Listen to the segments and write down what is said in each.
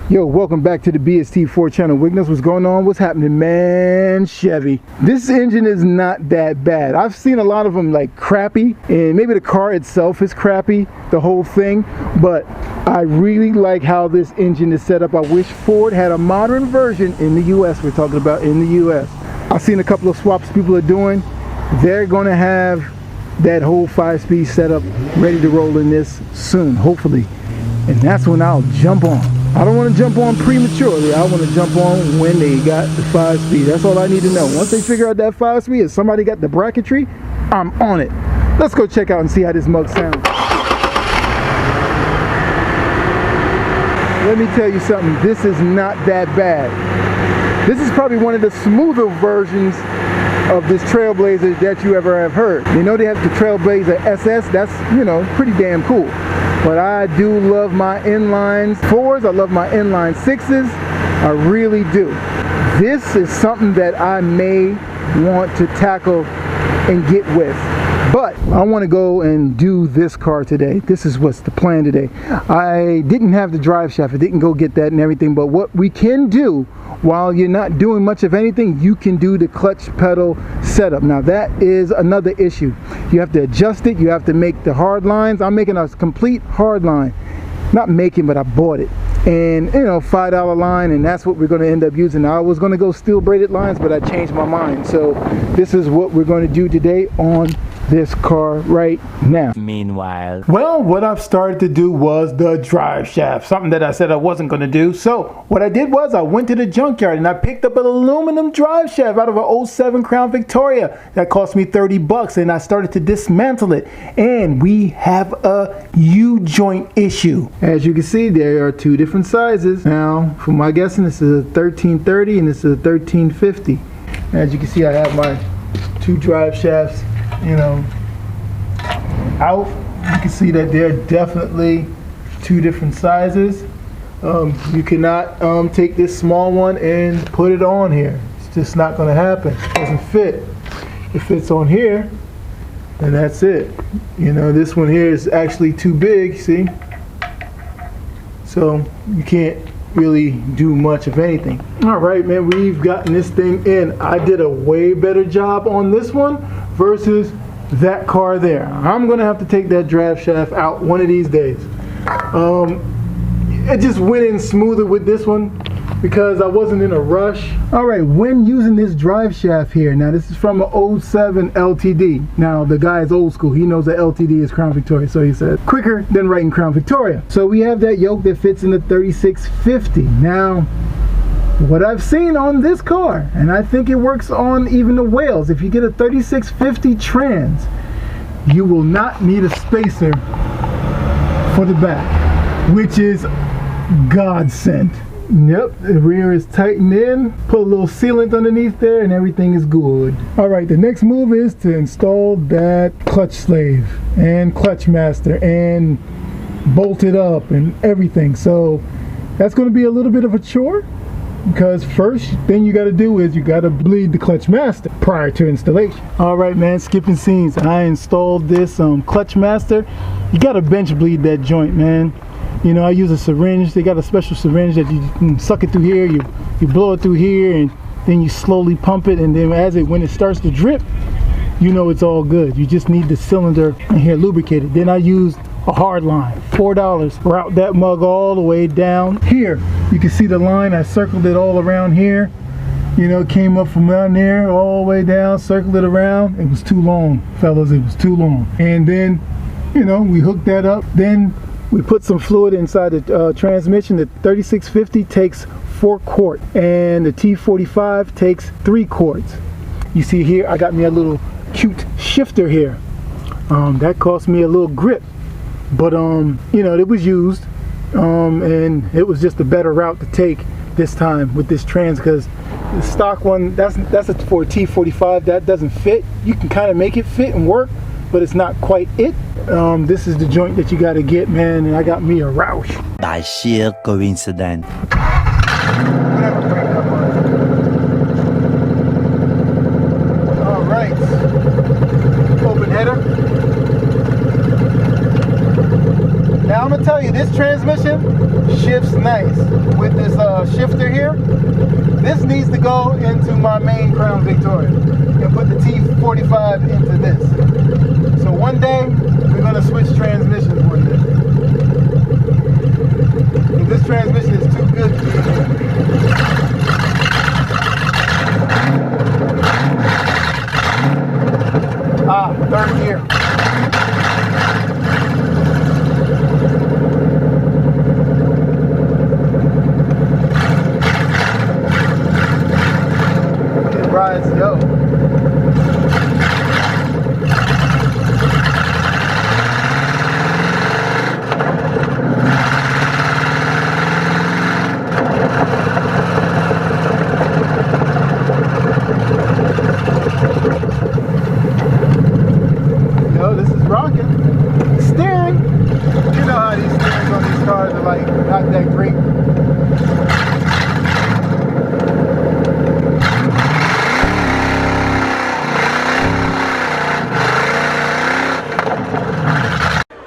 Yo, welcome back to the BST4 channel. Wignuts, what's going on? What's happening, man? Chevy. This engine is not that bad. I've seen a lot of them like crappy, and maybe the car itself is crappy, the whole thing, but I really like how this engine is set up. I wish Ford had a modern version in the US. We're talking about in the US. I've seen a couple of swaps people are doing. They're gonna have that whole 5-speed setup ready to roll in this soon, hopefully. And that's when I'll jump on. I don't want to jump on prematurely. I want to jump on when they got the 5-speed. That's all I need to know. Once they figure out that 5-speed, if somebody got the bracketry, I'm on it. Let's go check out and see how this mug sounds. Let me tell you something. This is not that bad. This is probably one of the smoother versions of this Trailblazer that you ever have heard. You know they have the Trailblazer SS. That's, you know, pretty damn cool. But I do love my inline 4s. I love my inline 6s. I really do. This is something that I may want to tackle and get with. But I want to go and do this car today. This is what's the plan today. I didn't have the drive shaft. I didn't go get that and everything. But what we can do while you're not doing much of anything, you can do the clutch pedal setup. Now that is another issue. You have to adjust it. You have to make the hard lines. I'm making a complete hard line. Not making, but I bought it. And you know, $5 line, and that's what we're going to end up using. Now, I was going to go steel braided lines, but I changed my mind. So this is what we're going to do today on this car right now. Meanwhile, well, what I've started to do was the drive shaft, something that I said I wasn't going to do. So what I did was I went to the junkyard and I picked up an aluminum drive shaft out of an 07 Crown Victoria that cost me $30, and I started to dismantle it, and we have a U-joint issue. As you can see, there are two different sizes. Now, from my guessing, this is a 1330 and this is a 1350. As you can see, I have my two drive shafts, you know, out. You can see that they're definitely two different sizes. You cannot take this small one and put it on here. It's just not going to happen. It doesn't fit. It fits on here, and that's it. You know, this one here is actually too big, see? So you can't really do much of anything. All right, man, we've gotten this thing in. I did a way better job on this one versus that car there. I'm gonna have to take that drive shaft out one of these days. It just went in smoother with this one because I wasn't in a rush. All right, when using this drive shaft here, now this is from an 07 LTD. Now the guy is old school. He knows that LTD is Crown Victoria, so he said quicker than writing Crown Victoria. So we have that yoke that fits in the 3650. Now, what I've seen on this car, and I think it works on even the whales, if you get a 3650 trans, you will not need a spacer for the back, which is godsend. Yep, the rear is tightened in, put a little sealant underneath there, and everything is good. All right, the next move is to install that clutch slave and clutch master and bolt it up and everything. So that's going to be a little bit of a chore, because first thing you got to do is you got to bleed the clutch master prior to installation. All right, man, skipping scenes. I installed this clutch master. You got to bench bleed that joint, man. You know, I use a syringe. They got a special syringe that you can suck it through here, you blow it through here, and then you slowly pump it, and then when it starts to drip, you know it's all good. You just need the cylinder in here lubricated. Then I used a hard line, $4, route that mug all the way down here. You can see the line. I circled it all around here. You know, came up from down there all the way down, circled it around. It was too long, fellas. It was too long. And then, you know, we hooked that up. Then we put some fluid inside the transmission. The 3650 takes 4 quarts, and the T45 takes 3 quarts. You see here, I got me a little cute shifter here. That cost me a little grip, but you know, it was used, and it was just a better route to take this time with this trans, because the stock one, that's for a T45, that doesn't fit. You can kind of make it fit and work, but it's not quite it. This is the joint that you got to get, man, and I got me a Roush. by sheer coincidence. All right, open header. Now I'm gonna tell you, this transmission shifts nice with this shifter here. This needs to go into my main Crown Victoria and put the T45 into this. So one day we're gonna switch transmissions one day. This transmission is too good to be here. Third gear. It rides, yo. This is rocking. Steering. You know how these steerings on these cars are like not that great.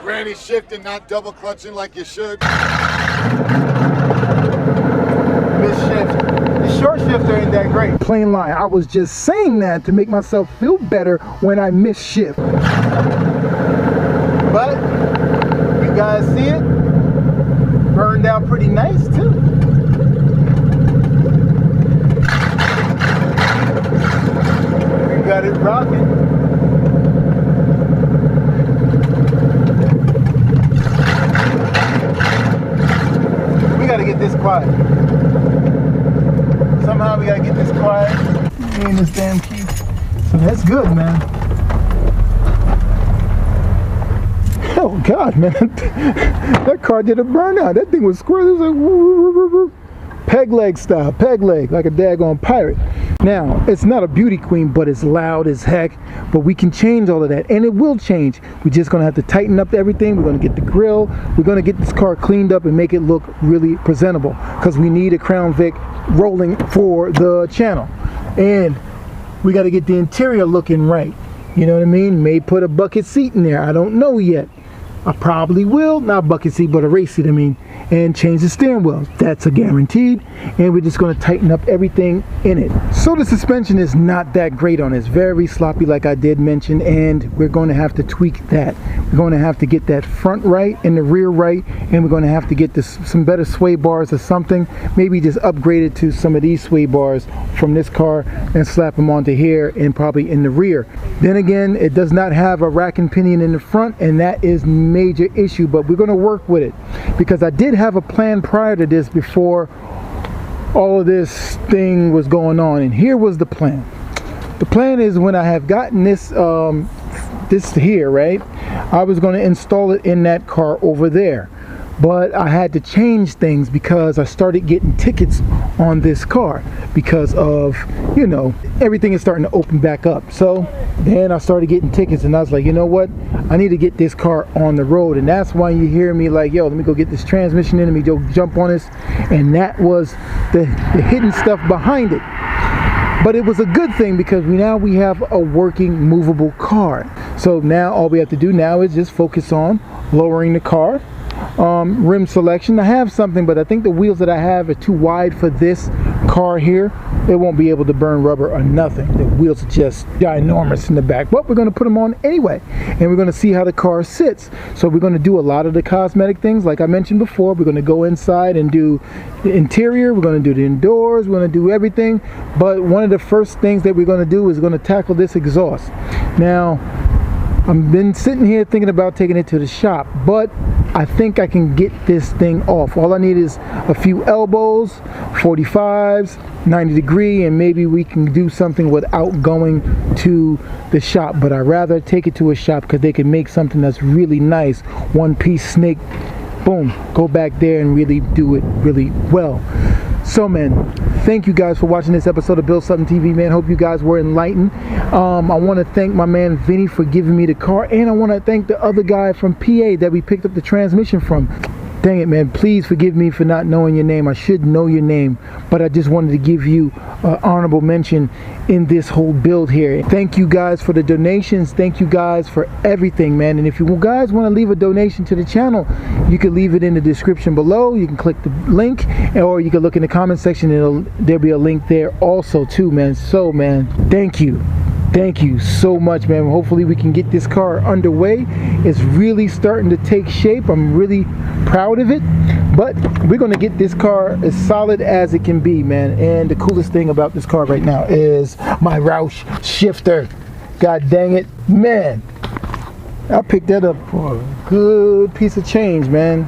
Granny shifting, not double clutching like you should. Misshift. The short shifter ain't that great. Plain line. I was just saying that to make myself feel better when I misshift. But you guys see it? Burned out pretty nice too. We got it rocking. We gotta get this quiet. Somehow we gotta get this quiet. Me and this damn key. So that's good, man. Oh God, man, that car did a burnout. That thing was square. It was like woo, woo, woo, peg leg style, peg leg, like a daggone pirate. Now, it's not a beauty queen, but it's loud as heck. But we can change all of that, and it will change. We're just gonna have to tighten up everything. We're gonna get the grill. We're gonna get this car cleaned up and make it look really presentable, because we need a Crown Vic rolling for the channel, and we got to get the interior looking right. You know what I mean? May put a bucket seat in there. I don't know yet. I probably will, not a bucket seat, but a race seat, I mean, and change the steering wheel. That's a guaranteed, and we're just going to tighten up everything in it. So the suspension is not that great on it. It's very sloppy, like I did mention, and we're going to have to tweak that. We're going to have to get that front right and the rear right, and we're going to have to get some better sway bars or something. Maybe just upgrade it to some of these sway bars from this car and slap them onto here and probably in the rear. Then again, it does not have a rack and pinion in the front, and that is major issue, but we're going to work with it, because I did have a plan prior to this before all of this thing was going on, and here was the plan. The plan is, when I have gotten this this here, right, I was going to install it in that car over there, but I had to change things because I started getting tickets on this car because of, you know, everything is starting to open back up. So then I started getting tickets, and I was like, you know what, I need to get this car on the road. And that's why you hear me like, yo, let me go get this transmission in, let me go jump on this. And that was the hidden stuff behind it. But it was a good thing, because now we have a working, movable car. So now all we have to do now is just focus on lowering the car. Rim selection, I have something, but I think the wheels that I have are too wide for this car here. They won't be able to burn rubber or nothing. The wheels are just ginormous in the back, but we're going to put them on anyway, and we're going to see how the car sits. So we're going to do a lot of the cosmetic things like I mentioned before. We're going to go inside and do the interior, we're going to do the indoors, we're going to do everything. But one of the first things that we're going to do is going to tackle this exhaust. Now, I've been sitting here thinking about taking it to the shop, but I think I can get this thing off. All I need is a few elbows, 45s, 90 degree, and maybe we can do something without going to the shop. But I'd rather take it to a shop, because they can make something that's really nice, one-piece snake, boom, go back there and really do it really well. So man, thank you guys for watching this episode of Build Something TV, man. Hope you guys were enlightened. I want to thank my man Vinny for giving me the car, and I want to thank the other guy from PA that we picked up the transmission from. Dang it, man. Please forgive me for not knowing your name. I should know your name, but I just wanted to give you honorable mention in this whole build here. Thank you guys for the donations. Thank you guys for everything, man. And if you guys want to leave a donation to the channel, you can leave it in the description below. You can click the link, or you can look in the comment section. There'll be a link there also too, man. So, man, thank you. Thank you so much, man. Hopefully we can get this car underway. It's really starting to take shape. I'm really proud of it, but we're going to get this car as solid as it can be, man. And the coolest thing about this car right now is my Roush shifter. God dang it, man. I picked that up for a good piece of change, man.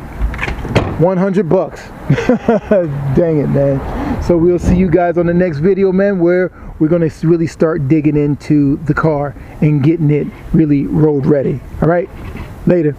100 bucks. Dang it, man. So we'll see you guys on the next video, man, where we're going to really start digging into the car and getting it really road ready. All right, later.